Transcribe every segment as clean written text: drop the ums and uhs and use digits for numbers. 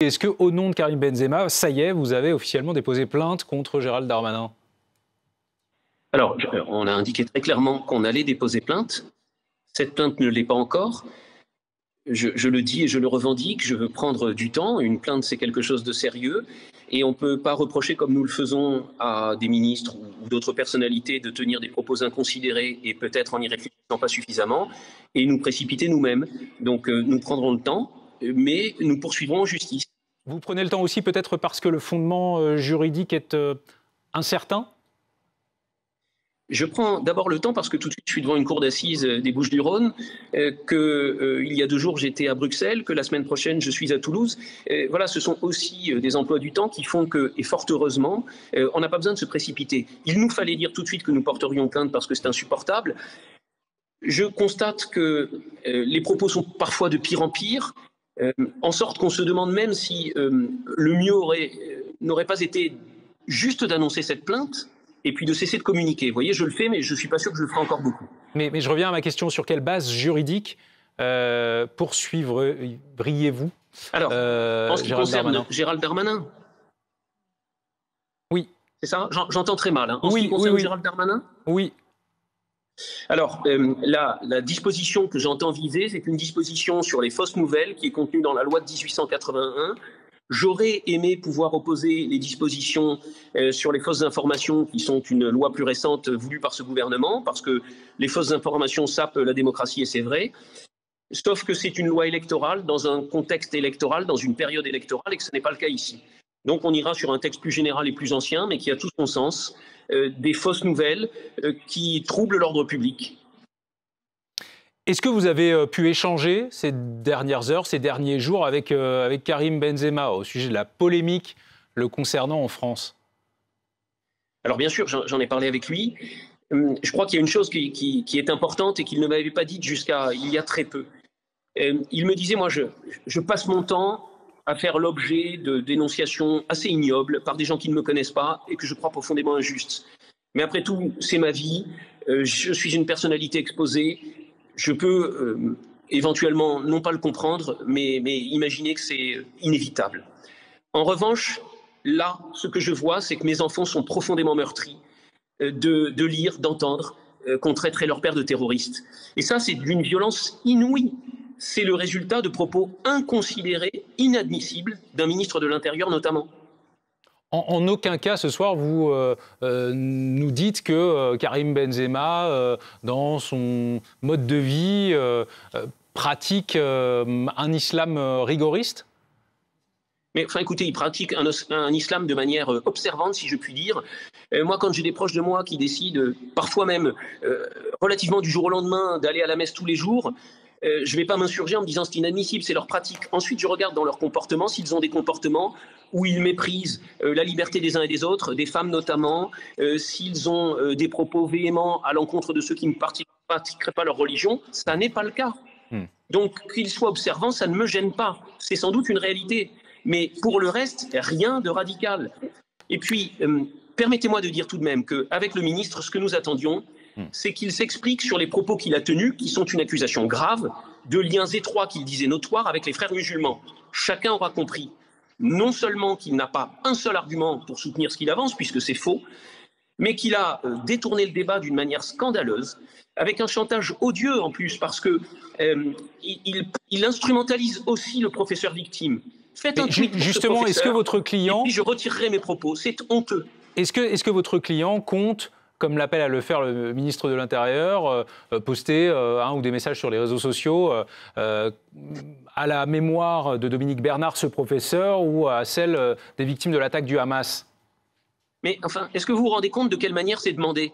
Est-ce qu'au nom de Karim Benzema, ça y est, vous avez officiellement déposé plainte contre Gérald Darmanin? Alors, on a indiqué très clairement qu'on allait déposer plainte. Cette plainte ne l'est pas encore. Je le dis et je le revendique, je veux prendre du temps. Une plainte, c'est quelque chose de sérieux. Et on ne peut pas reprocher, comme nous le faisons, à des ministres ou d'autres personnalités de tenir des propos inconsidérés et peut-être en y réfléchissant pas suffisamment, et nous précipiter nous-mêmes. Donc nous prendrons le temps, mais nous poursuivrons en justice. Vous prenez le temps aussi peut-être parce que le fondement juridique est incertain? Je prends d'abord le temps parce que tout de suite je suis devant une cour d'assises des Bouches-du-Rhône, qu'il y a 2 jours j'étais à Bruxelles, que la semaine prochaine je suis à Toulouse. Voilà, ce sont aussi des emplois du temps qui font que, et fort heureusement, on n'a pas besoin de se précipiter. Il nous fallait dire tout de suite que nous porterions plainte parce que c'est insupportable. Je constate que les propos sont parfois de pire en pire, en sorte qu'on se demande même si le mieux n'aurait pas été juste d'annoncer cette plainte et puis de cesser de communiquer. Vous voyez, je le fais, mais je ne suis pas sûr que je le ferai encore beaucoup. Mais je reviens à ma question, sur quelle base juridique poursuivriez-vous Alors, en ce qui concerne Gérald Darmanin? Oui. C'est ça? J'entends très mal. Hein. En ce qui concerne Gérald Darmanin? Oui. Alors, la disposition que j'entends viser, c'est une disposition sur les fausses nouvelles qui est contenue dans la loi de 1881. J'aurais aimé pouvoir opposer les dispositions sur les fausses informations, qui sont une loi plus récente voulue par ce gouvernement, parce que les fausses informations sapent la démocratie, et c'est vrai. Sauf que c'est une loi électorale, dans un contexte électoral, dans une période électorale, et que ce n'est pas le cas ici. Donc on ira sur un texte plus général et plus ancien, mais qui a tout son sens, des fausses nouvelles qui troublent l'ordre public. Est-ce que vous avez pu échanger ces dernières heures, ces derniers jours avec Karim Benzema au sujet de la polémique le concernant en France? Alors bien sûr, j'en ai parlé avec lui. Je crois qu'il y a une chose qui est importante et qu'il ne m'avait pas dite jusqu'à il y a très peu. Il me disait, moi je passe mon temps à faire l'objet de dénonciations assez ignobles par des gens qui ne me connaissent pas et que je crois profondément injustes. Mais après tout, c'est ma vie, je suis une personnalité exposée, je peux éventuellement non pas le comprendre, mais imaginer que c'est inévitable. En revanche, là, ce que je vois, c'est que mes enfants sont profondément meurtris de lire, d'entendre qu'on traiterait leur père de terroriste. Et ça, c'est d'une violence inouïe. C'est le résultat de propos inconsidérés, inadmissibles, d'un ministre de l'Intérieur notamment. En aucun cas, ce soir, vous nous dites que Karim Benzema, dans son mode de vie, pratique un islam rigoriste? Mais enfin, écoutez, il pratique un islam de manière observante, si je puis dire. Moi, quand j'ai des proches de moi qui décident, parfois même relativement du jour au lendemain, d'aller à la messe tous les jours, je ne vais pas m'insurger en me disant c'est inadmissible, c'est leur pratique. Ensuite, je regarde dans leur comportement, s'ils ont des comportements où ils méprisent la liberté des uns et des autres, des femmes notamment, s'ils ont des propos véhéments à l'encontre de ceux qui ne pratiqueraient pas leur religion, ça n'est pas le cas. Donc, qu'ils soient observants, ça ne me gêne pas. C'est sans doute une réalité. Mais pour le reste, rien de radical. Et puis, permettez-moi de dire tout de même qu'avec le ministre, ce que nous attendions, c'est qu'il s'explique sur les propos qu'il a tenus, qui sont une accusation grave, de liens étroits qu'il disait notoires avec les frères musulmans. Chacun aura compris, non seulement qu'il n'a pas un seul argument pour soutenir ce qu'il avance, puisque c'est faux, mais qu'il a détourné le débat d'une manière scandaleuse, avec un chantage odieux en plus, parce qu'il instrumentalise aussi le professeur victime. Faites un tweet justement, est-ce que votre client... Et puis je retirerai mes propos, c'est honteux. Est-ce que votre client compte, comme l'appelle à le faire le ministre de l'Intérieur, poster un ou des messages sur les réseaux sociaux à la mémoire de Dominique Bernard, ce professeur, ou à celle des victimes de l'attaque du Hamas? Mais enfin, est-ce que vous vous rendez compte de quelle manière c'est demandé?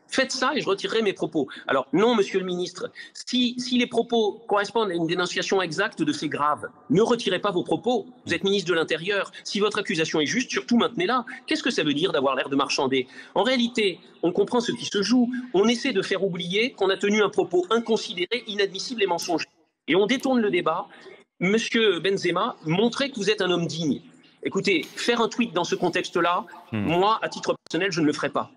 Faites ça et je retirerai mes propos. Alors non, monsieur le ministre, si les propos correspondent à une dénonciation exacte de faits graves, ne retirez pas vos propos. Vous êtes ministre de l'Intérieur. Si votre accusation est juste, surtout maintenez-la. Qu'est-ce que ça veut dire d'avoir l'air de marchander? En réalité, on comprend ce qui se joue. On essaie de faire oublier qu'on a tenu un propos inconsidéré, inadmissible et mensonger. Et on détourne le débat. Monsieur Benzema, montrez que vous êtes un homme digne. Écoutez, faire un tweet dans ce contexte-là, moi, à titre personnel, je ne le ferai pas.